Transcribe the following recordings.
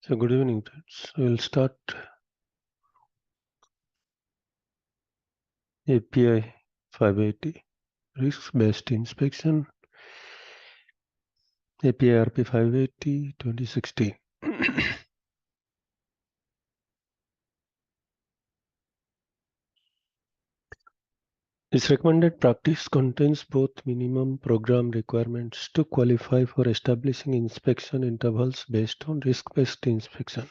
So good evening, friends. We'll start API 580 risk-based inspection, API RP 580 2016. This recommended practice contains both minimum program requirements to qualify for establishing inspection intervals based on risk-based inspection.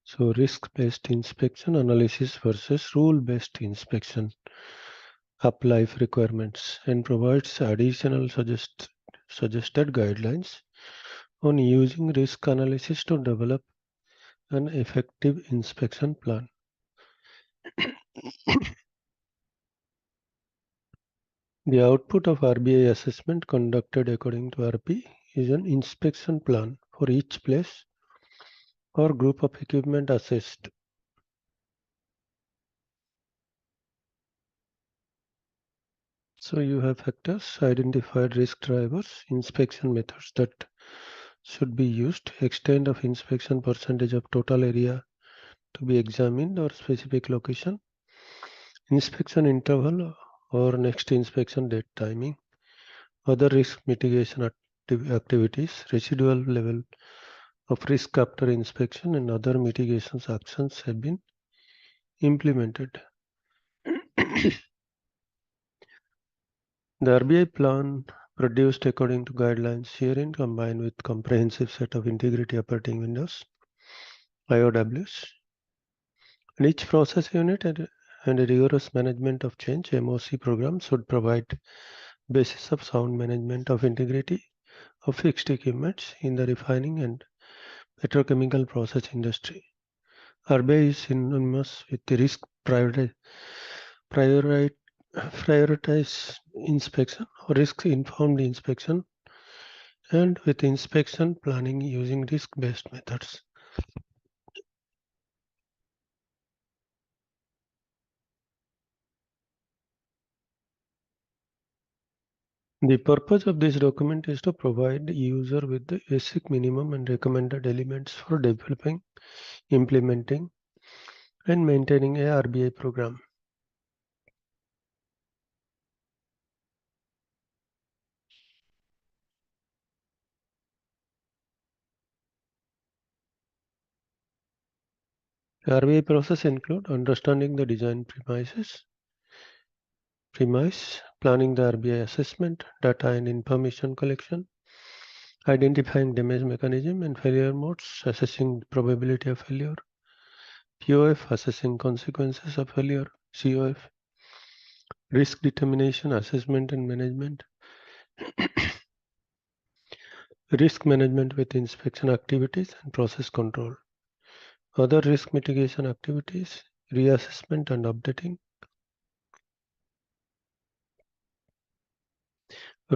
So risk-based inspection analysis versus rule-based inspection apply requirements and provides additional suggested guidelines on using risk analysis to develop an effective inspection plan. The output of RBI assessment conducted according to RP is an inspection plan for each place or group of equipment assessed. So you have factors, identified risk drivers, inspection methods that should be used, extent of inspection, percentage of total area to be examined or specific location, inspection interval or next inspection date timing, other risk mitigation activities, residual level of risk after inspection, and other mitigation actions have been implemented. The RBI plan produced according to guidelines herein combined with comprehensive set of integrity operating windows, IOWs, and each process unit and a rigorous management of change MOC program should provide basis of sound management of integrity of fixed equipments in the refining and petrochemical process industry. RBI is synonymous with the risk prioritize inspection or risk-informed inspection and with inspection planning using risk-based methods. The purpose of this document is to provide the user with the basic minimum and recommended elements for developing, implementing, and maintaining a RBI program. The RBI process include understanding the design premise, planning the RBI assessment, data and information collection, identifying damage mechanism and failure modes, assessing probability of failure, POF, assessing consequences of failure, COF, risk determination, assessment and management, risk management with inspection activities and process control, other risk mitigation activities, reassessment and updating,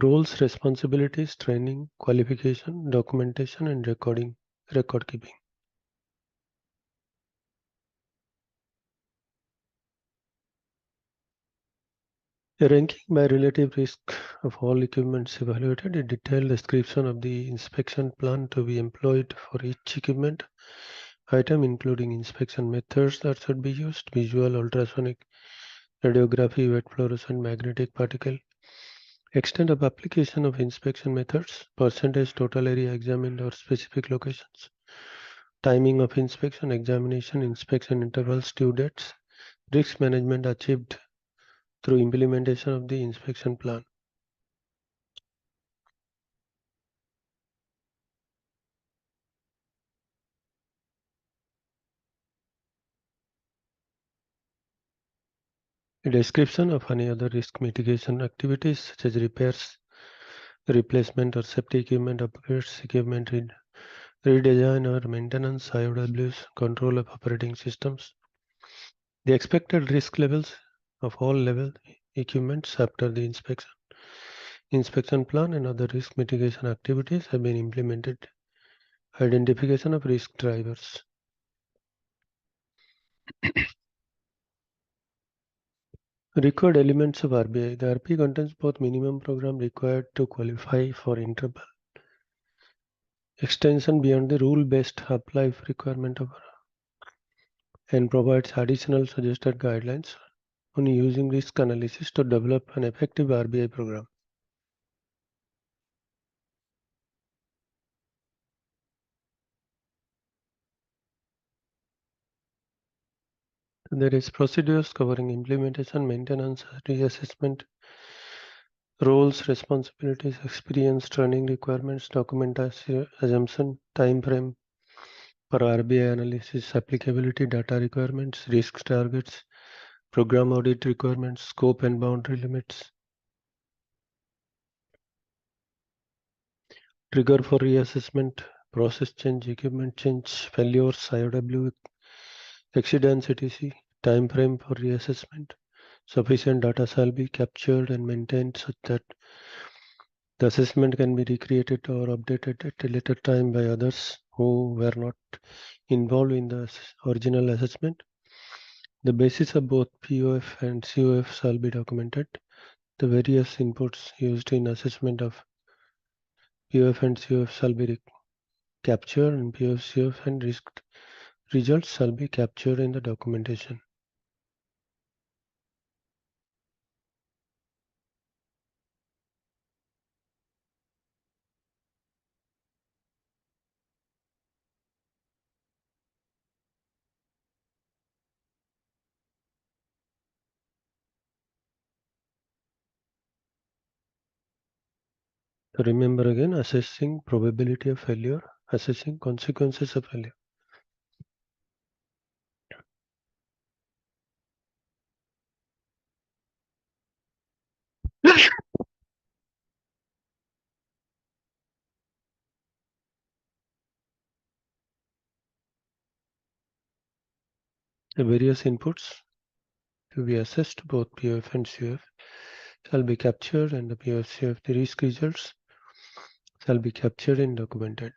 roles, responsibilities, training, qualification, documentation and record keeping. A ranking by relative risk of all equipments evaluated, a detailed description of the inspection plan to be employed for each equipment item, including inspection methods that should be used, visual, ultrasonic, radiography, wet fluorescent, magnetic particle, extent of application of inspection methods, percentage total area examined or specific locations, timing of inspection, examination, inspection intervals, due dates, risk management achieved through implementation of the inspection plan. A description of any other risk mitigation activities such as repairs, replacement or safety equipment upgrades, equipment redesign or maintenance, IOWs, control of operating systems. The expected risk levels of all level equipments after the inspection plan and other risk mitigation activities have been implemented. Identification of risk drivers. Required elements of RBI. The RP contains both minimum program required to qualify for interval extension beyond the rule-based half-life requirement and provides additional suggested guidelines on using risk analysis to develop an effective RBI program. There is procedures covering implementation, maintenance, reassessment, roles, responsibilities, experience, training requirements, documentation, assumption, time frame for RBI analysis, applicability, data requirements, risk targets, program audit requirements, scope and boundary limits, trigger for reassessment, process change, equipment change, failures, IOW, exceedance, etc., time frame for reassessment. Sufficient data shall be captured and maintained such that the assessment can be recreated or updated at a later time by others who were not involved in the original assessment. The basis of both POF and COF shall be documented. The various inputs used in assessment of POF and COF shall be captured, and POF, COF, and risk results shall be captured in the documentation. So remember again, assessing probability of failure, assessing consequences of failure. The various inputs to be assessed, both POF and COF, shall be captured, and the POF, COF, the risk results shall be captured and documented.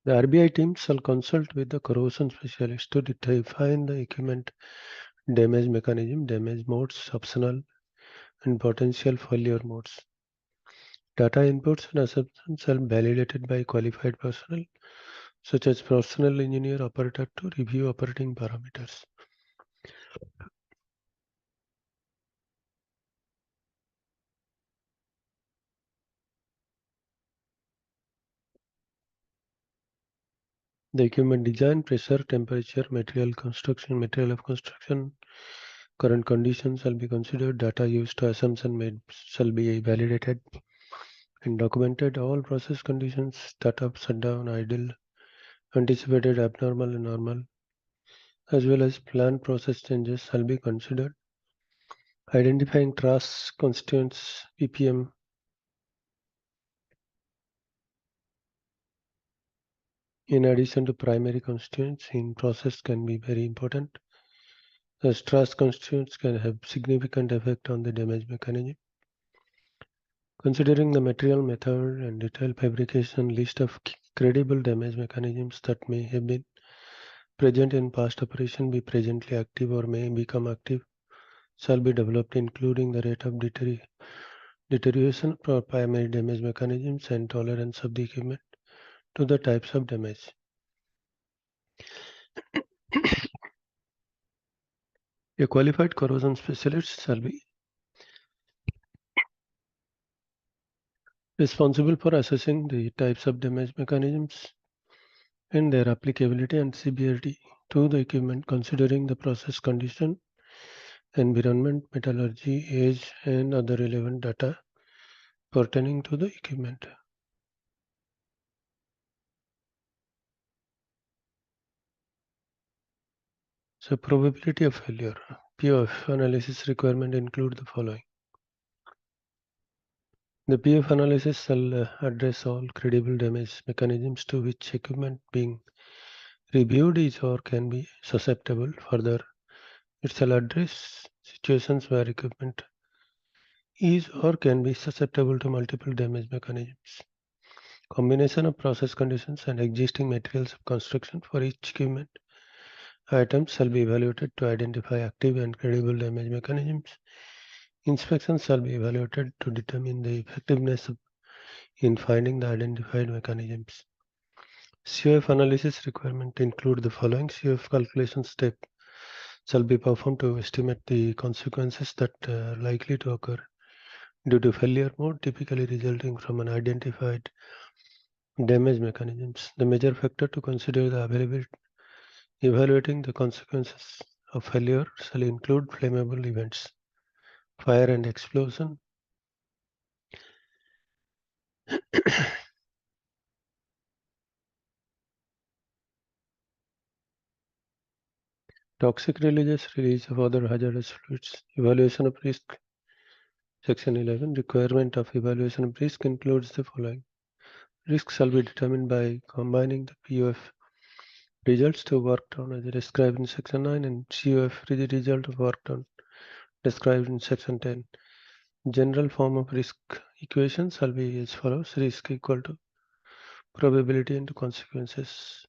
The RBI team shall consult with the corrosion specialist to define the equipment damage mechanism, damage modes, optional and potential failure modes. Data inputs and assumptions shall be validated by qualified personnel, such as professional engineer operator, to review operating parameters. The equipment design, pressure, temperature, material of construction, current conditions shall be considered. Data used to assumption made shall be validated and documented. All process conditions, startup, shutdown, idle, anticipated, abnormal, and normal, as well as planned process changes shall be considered. Identifying trace constituents, ppm, in addition to primary constituents in process can be very important, as trace constituents can have significant effect on the damage mechanism. Considering the material, method, and detailed fabrication, list of credible damage mechanisms that may have been present in past operation, be presently active, or may become active shall be developed, including the rate of deterioration for primary damage mechanisms and tolerance of the equipment to the types of damage. A qualified corrosion specialist shall be responsible for assessing the types of damage mechanisms and their applicability and severity to the equipment, considering the process condition, environment, metallurgy, age, and other relevant data pertaining to the equipment. So probability of failure. POF analysis requirement include the following. The POF analysis shall address all credible damage mechanisms to which equipment being reviewed is or can be susceptible. Further, it shall address situations where equipment is or can be susceptible to multiple damage mechanisms. Combination of process conditions and existing materials of construction for each equipment items shall be evaluated to identify active and credible damage mechanisms Inspections shall be evaluated to determine the effectiveness in finding the identified mechanisms. COF analysis requirement include the following. COF calculation step shall be performed to estimate the consequences that are likely to occur due to failure mode, typically resulting from an identified damage mechanisms. The major factor to consider the available evaluating the consequences of failure shall include flammable events, fire and explosion, toxic releases, release of other hazardous fluids, evaluation of risk. Section 11. Requirement of evaluation of risk includes the following. Risk shall be determined by combining the POF results to work done as described in Section 9 and COF result of work done described in Section 10. General form of risk equation shall be as follows. Risk equal to probability into consequences.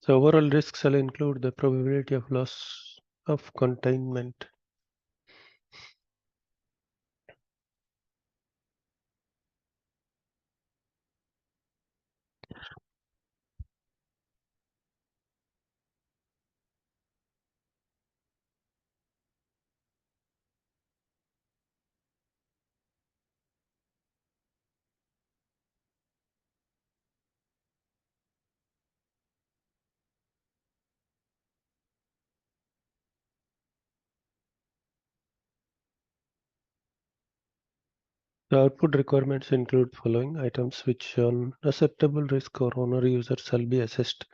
So overall risk shall include the probability of loss of containment. The output requirements include following items which on acceptable risk or owner user shall be assessed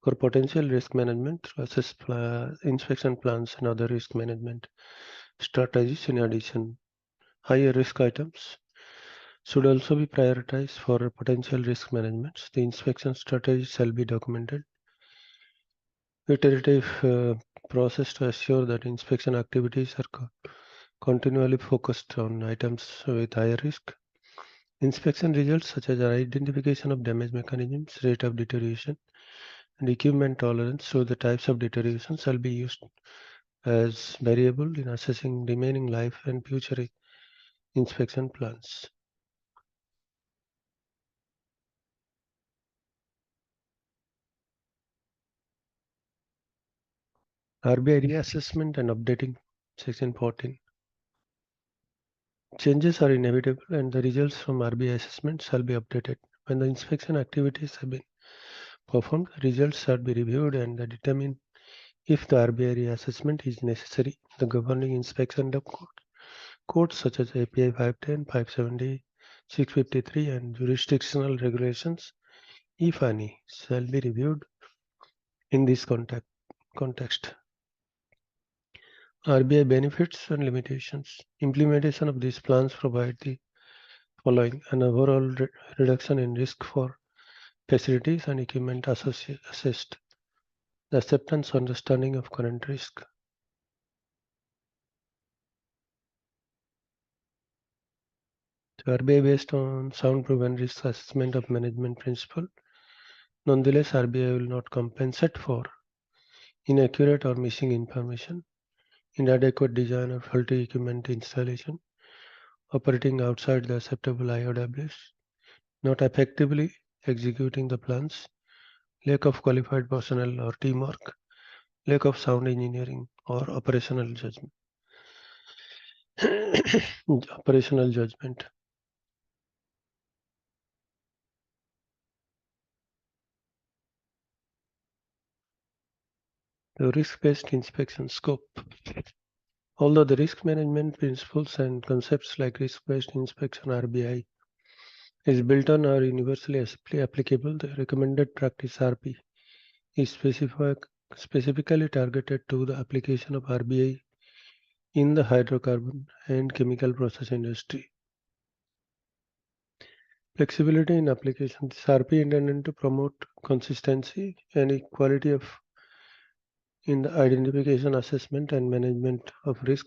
for potential risk management through inspection plans and other risk management strategies. In addition, higher risk items should also be prioritized for potential risk management. The inspection strategy shall be documented. Iterative process to assure that inspection activities are continually focused on items with higher risk. Inspection results such as identification of damage mechanisms, rate of deterioration, and equipment tolerance show the types of deterioration shall be used as variable in assessing remaining life and future inspection plans. RBI reassessment and updating. Section 14. Changes are inevitable and the results from RBI assessment shall be updated. When the inspection activities have been performed, results shall be reviewed and determine if the RBI reassessment is necessary. The governing inspection codes such as API 510, 570, 653 and jurisdictional regulations, if any, shall be reviewed in this context. RBI benefits and limitations. Implementation of these plans provide the following: an overall reduction in risk for facilities and equipment assessed, the acceptance understanding of current risk. The RBI based on sound proven risk assessment of management principle. Nonetheless, RBI will not compensate for inaccurate or missing information, inadequate design or faulty equipment installation, operating outside the acceptable IOWs, not effectively executing the plans, lack of qualified personnel or teamwork, lack of sound engineering or operational judgment. Operational judgment. The risk-based inspection scope. Although the risk management principles and concepts like risk-based inspection RBI is built on or universally applicable, the recommended practice RP is specifically targeted to the application of RBI in the hydrocarbon and chemical process industry. Flexibility in application. This RP intended to promote consistency and equality of in the identification, assessment, and management of risk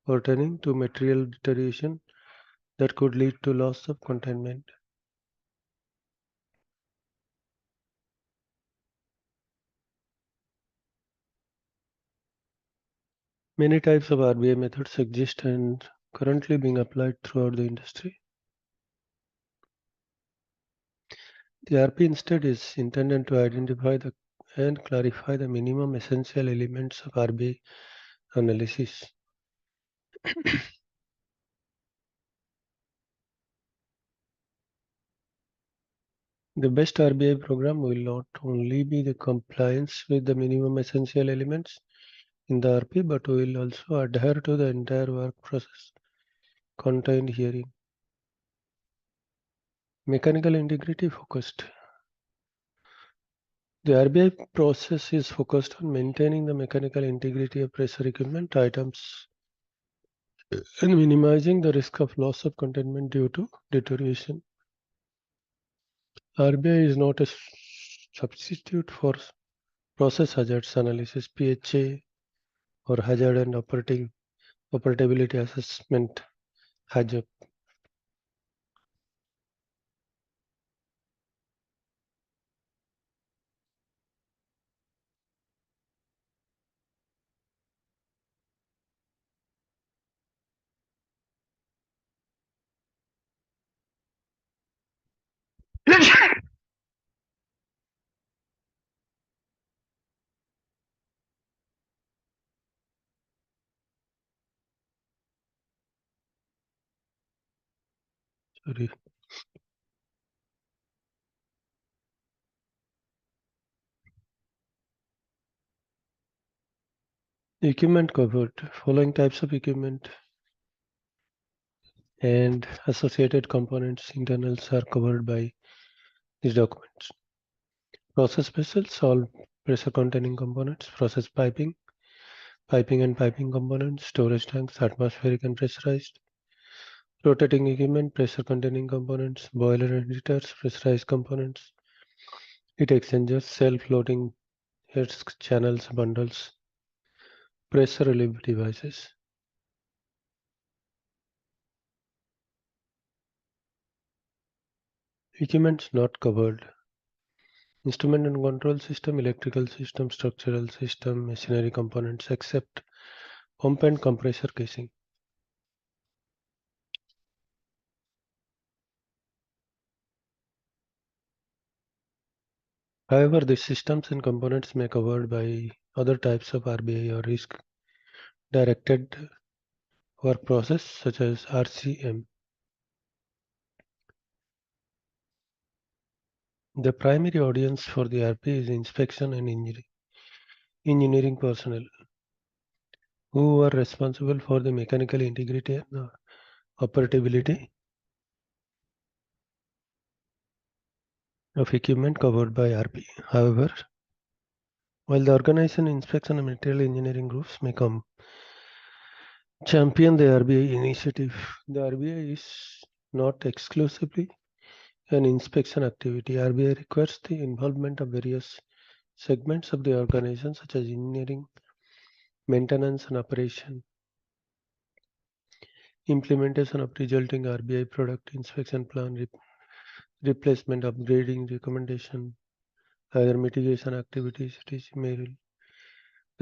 pertaining to material deterioration that could lead to loss of containment. Many types of RBI methods exist and currently being applied throughout the industry. The RP instead is intended to identify and clarify the minimum essential elements of RBI analysis. The best RBI program will not only be the compliance with the minimum essential elements in the RP, but will also adhere to the entire work process contained herein. Mechanical integrity focused. The RBI process is focused on maintaining the mechanical integrity of pressure equipment items and minimizing the risk of loss of containment due to deterioration. RBI is not a substitute for process hazards analysis, PHA, or hazard and operability assessment, HAZOP. Sorry. Equipment covered. Following types of equipment and associated components internals are covered by these documents. Process vessels, all pressure containing components, process piping and piping components, storage tanks, atmospheric and pressurized, rotating equipment, pressure containing components, boiler and heaters, pressurized components, heat exchangers, self-loading heads, channels, bundles, pressure relief devices. Equipment not covered. Instrument and control system, electrical system, structural system, machinery components except pump and compressor casing. However, these systems and components may be covered by other types of RBI or risk directed work process such as RCM. The primary audience for the RP is inspection and engineering personnel who are responsible for the mechanical integrity and operability of equipment covered by RP. However, while the organization inspection and material engineering groups may champion the RBI initiative, the RBI is not exclusively an inspection activity. RBI requires the involvement of various segments of the organization such as engineering, maintenance and operation, implementation of resulting RBI product inspection plan, replacement, upgrading, recommendation, other mitigation activities. It may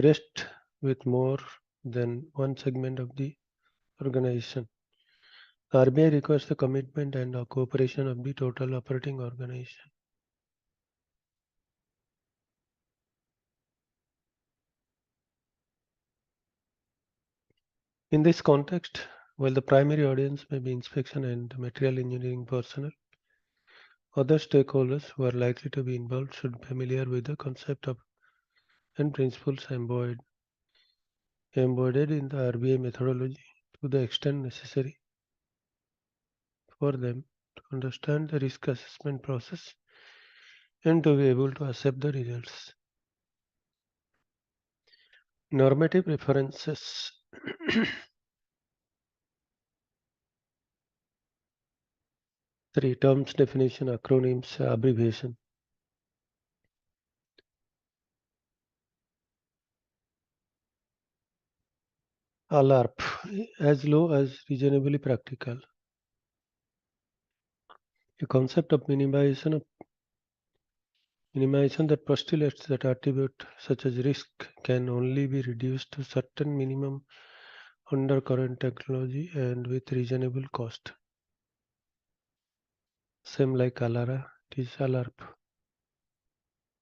rest with more than one segment of the organization. RBI requires the commitment and cooperation of the total operating organization. In this context, while the primary audience may be inspection and material engineering personnel, other stakeholders who are likely to be involved should be familiar with the concept of and principles embodied in the RBI methodology to the extent necessary for them to understand the risk assessment process and to be able to accept the results. Normative references. Three terms, definition, acronyms, abbreviation. ALARP, as low as reasonably practical. A concept of minimization of Minimization that postulates that attribute such as risk can only be reduced to certain minimum under current technology and with reasonable cost. Same like Alara, it is ALARP,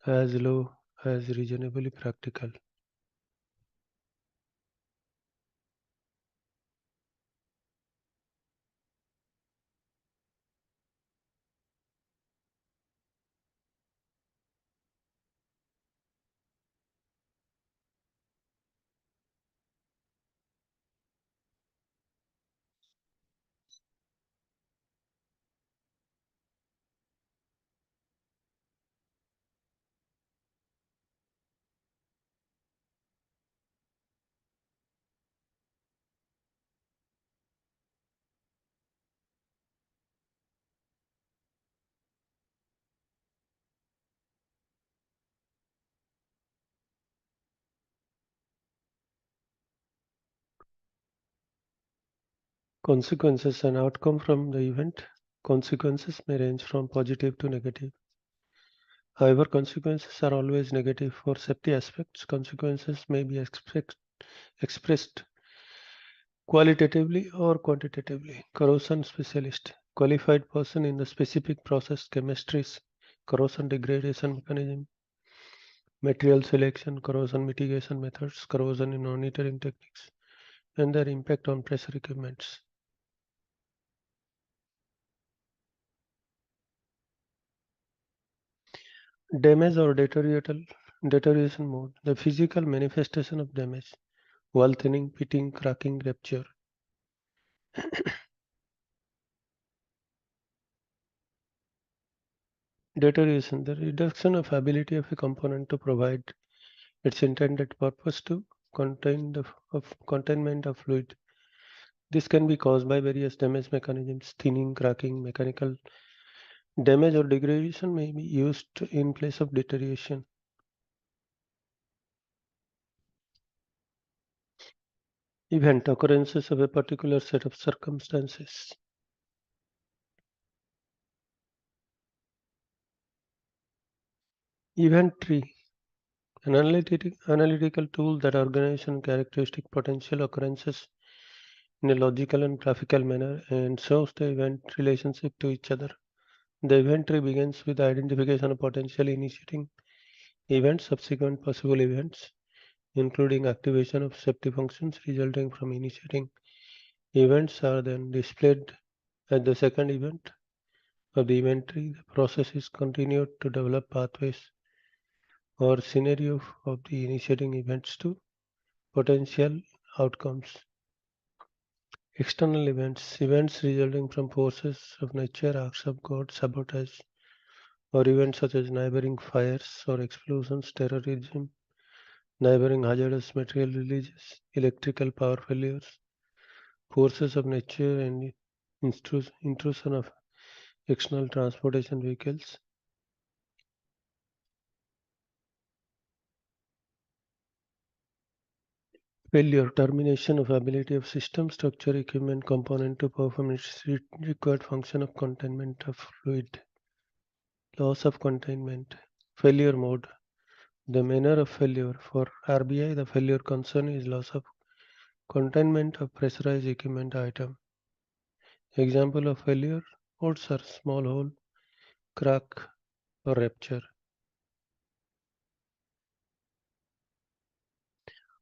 as low as reasonably practical. Consequences and outcome from the event. Consequences may range from positive to negative. However, consequences are always negative for safety aspects. Consequences may be expressed qualitatively or quantitatively. Corrosion specialist, qualified person in the specific process chemistries, corrosion degradation mechanism, material selection, corrosion mitigation methods, corrosion in monitoring techniques, and their impact on pressure equipments. Damage or deterioration mode, the physical manifestation of damage, wall thinning, pitting, cracking, rupture. Deterioration, the reduction of ability of a component to provide its intended purpose to contain of containment of fluid. This can be caused by various damage mechanisms. Thinning, cracking, mechanical damage or degradation may be used in place of deterioration. Event occurrences of a particular set of circumstances. Event tree, an analytical tool that organizes characteristic potential occurrences in a logical and graphical manner and shows the event relationship to each other. The event tree begins with the identification of potentially initiating events, subsequent possible events, including activation of safety functions resulting from initiating events are then displayed at the second event of the event tree. The process is continued to develop pathways or scenario of the initiating events to potential outcomes. External events, events resulting from forces of nature, acts of God, sabotage, or events such as neighboring fires or explosions, terrorism, neighboring hazardous material releases, electrical power failures, forces of nature, and intrusion of external transportation vehicles. Failure, termination of ability of system, structure, equipment, component to perform its required function of containment of fluid. Loss of containment. Failure mode. The manner of failure. For RBI, the failure concern is loss of containment of pressurized equipment item. Example of failure modes are small hole, crack, or rupture.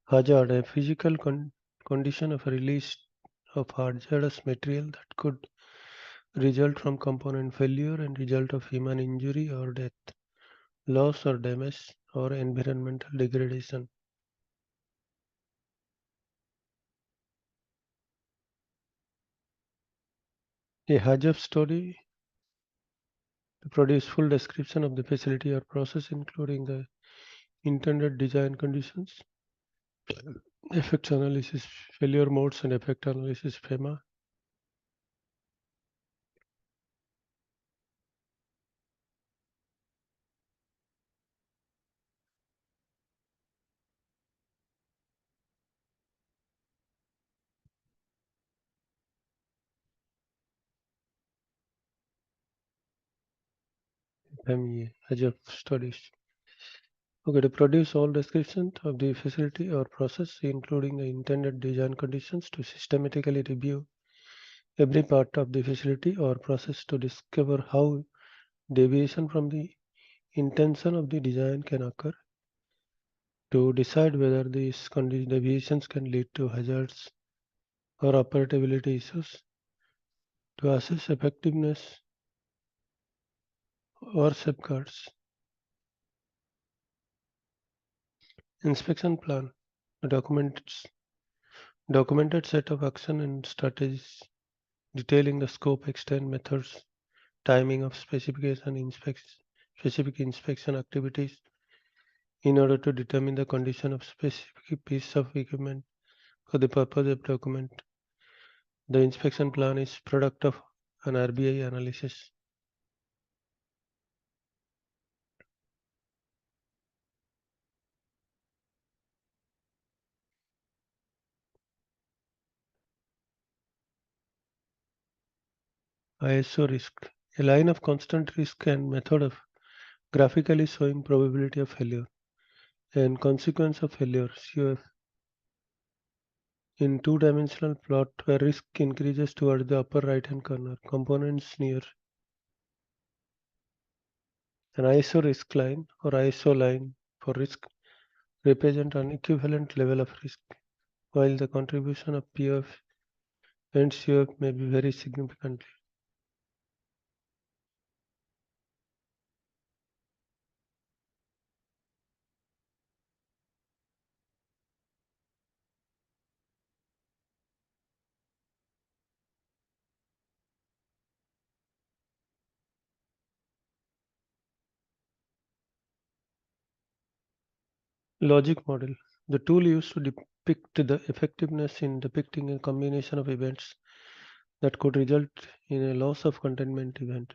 Hazard, a physical condition of release of hazardous material that could result from component failure and result of human injury or death, loss or damage, or environmental degradation. A hazard story to produce full description of the facility or process, including the intended design conditions, effects analysis, failure modes, and effect analysis FEMA. FMEA, Edge of Studies. Okay, to produce all description of the facility or process, including the intended design conditions, to systematically review every part of the facility or process to discover how deviation from the intention of the design can occur, to decide whether these deviations can lead to hazards or operability issues, to assess effectiveness or safeguards. Inspection plan, a documented set of action and strategies detailing the scope, extent, methods, timing of specific inspection activities in order to determine the condition of specific piece of equipment for the purpose of document. The inspection plan is product of an RBI analysis. ISO risk, a line of constant risk and method of graphically showing probability of failure and consequence of failure COF in two-dimensional plot where risk increases towards the upper right-hand corner. Components near an ISO risk line or ISO line for risk represent an equivalent level of risk, while the contribution of PF and COF may be very significantly. Logic model, the tool used to depict the effectiveness in depicting a combination of events that could result in a loss of containment event.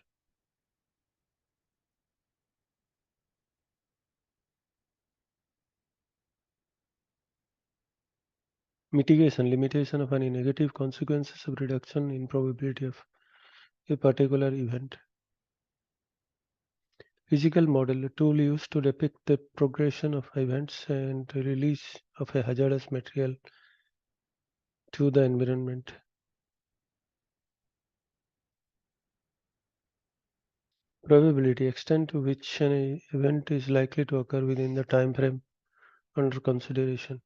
Mitigation, limitation of any negative consequences of reduction in probability of a particular event. Physical model, a tool used to depict the progression of events and the release of a hazardous material to the environment. Probability, extent to which an event is likely to occur within the time frame under consideration.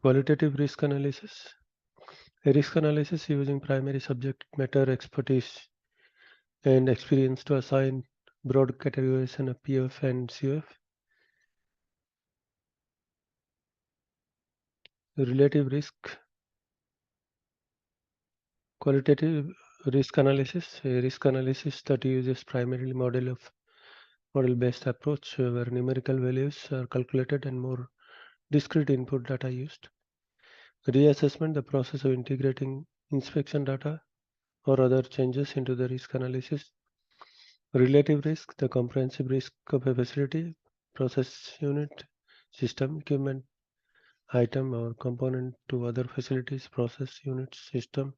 Qualitative risk analysis. A risk analysis using primary subject matter expertise and experience to assign broad categorization of PF and CF. Relative risk. Qualitative risk analysis. A risk analysis that uses primarily model-based approach where numerical values are calculated and more discrete input data used. Reassessment, the process of integrating inspection data or other changes into the risk analysis. Relative risk, the comprehensive risk of a facility, process unit, system, equipment, item or component to other facilities, process units, system,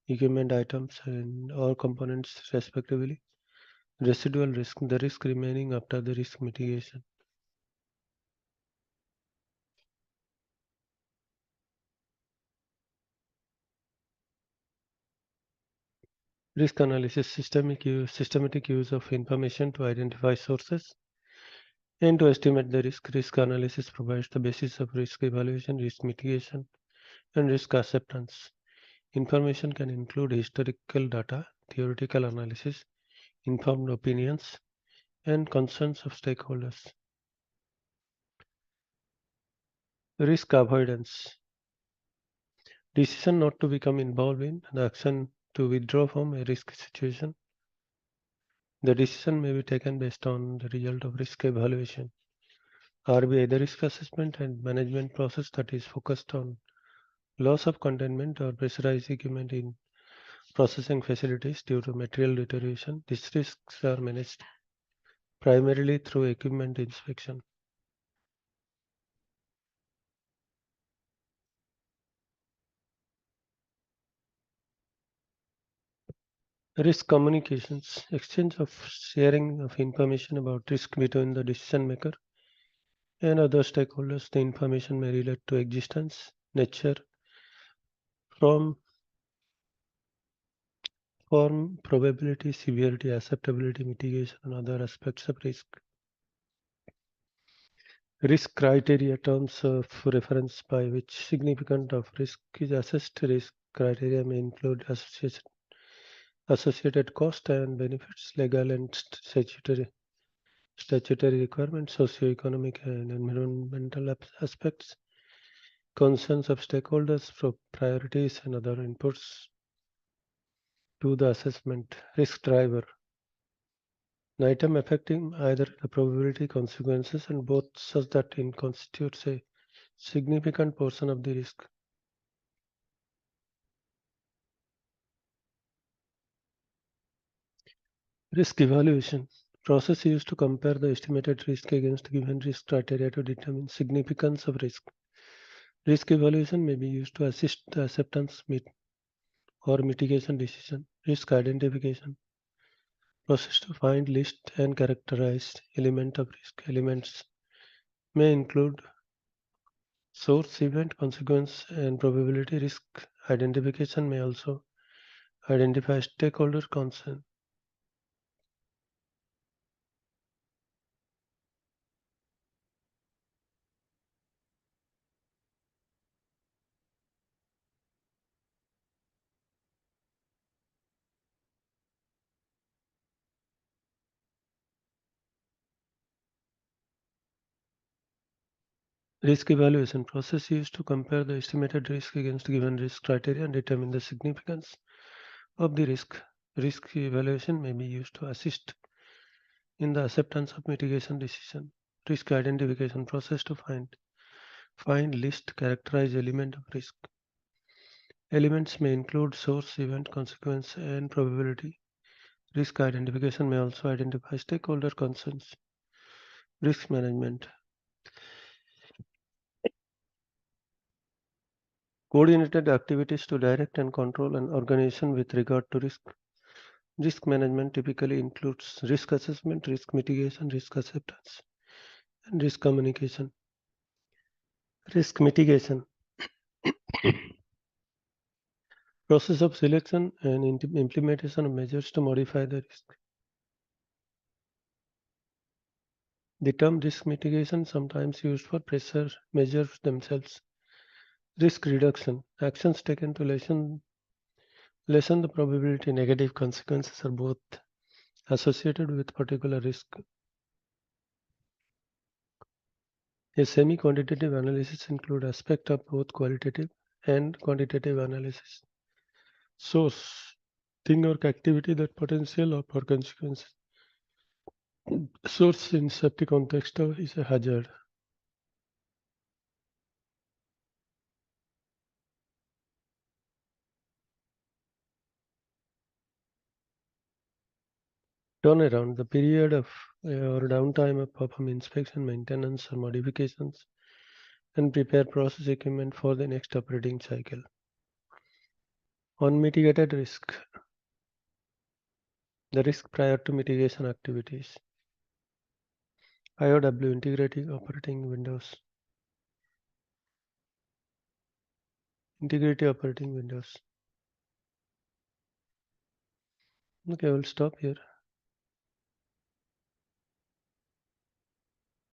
equipment items and or components respectively. Residual risk, the risk remaining after the risk mitigation. Risk analysis, systematic use of information to identify sources and to estimate the risk. Risk analysis provides the basis of risk evaluation, risk mitigation, and risk acceptance. Information can include historical data, theoretical analysis, informed opinions, and concerns of stakeholders. Risk avoidance. Decision not to become involved in the action to withdraw from a risk situation. The decision may be taken based on the result of risk evaluation. RBI, the risk assessment and management process that is focused on loss of containment or pressurized equipment in processing facilities due to material deterioration. These risks are managed primarily through equipment inspection. Risk communications, exchange of sharing of information about risk between the decision maker and other stakeholders. The information may relate to existence, nature, from form, probability, severity, acceptability, mitigation, and other aspects of risk. Risk criteria, terms of reference by which significance of risk is assessed. Risk criteria may include associated cost and benefits, legal and statutory requirements, socio-economic and environmental aspects, concerns of stakeholders, priorities, and other inputs to the assessment. Risk driver, an item affecting either the probability, consequences, and both such that it constitutes a significant portion of the risk. Risk evaluation, process used to compare the estimated risk against given risk criteria to determine significance of risk. Risk evaluation may be used to assist the acceptance or mitigation decision. Risk identification, process to find, list, and characterize element of risk. Elements may include source, event, consequence, and probability. Risk identification may also identify stakeholder concern. Risk evaluation, process used to compare the estimated risk against given risk criteria and determine the significance of the risk. Risk evaluation may be used to assist in the acceptance of mitigation decision. Risk identification, process to find, list, characterize element of risk. Elements may include source, event, consequence, and probability. Risk identification may also identify stakeholder concerns. Risk management, coordinated activities to direct and control an organization with regard to risk. Risk management typically includes risk assessment, risk mitigation, risk acceptance, and risk communication. Risk mitigation, process of selection and implementation of measures to modify the risk. The term risk mitigation sometimes used for pressure measures themselves. Risk reduction, actions taken to lessen the probability negative consequences are both associated with particular risk. A semi-quantitative analysis includes aspects of both qualitative and quantitative analysis. Source, thing or activity that potential or for consequences. Source in safety context is a hazard. Turnaround, the period of or downtime of perform inspection, maintenance, or modifications and prepare process equipment for the next operating cycle. Unmitigated risk, the risk prior to mitigation activities. IOW, integrating operating windows. Integrity operating windows. Okay, we'll stop here.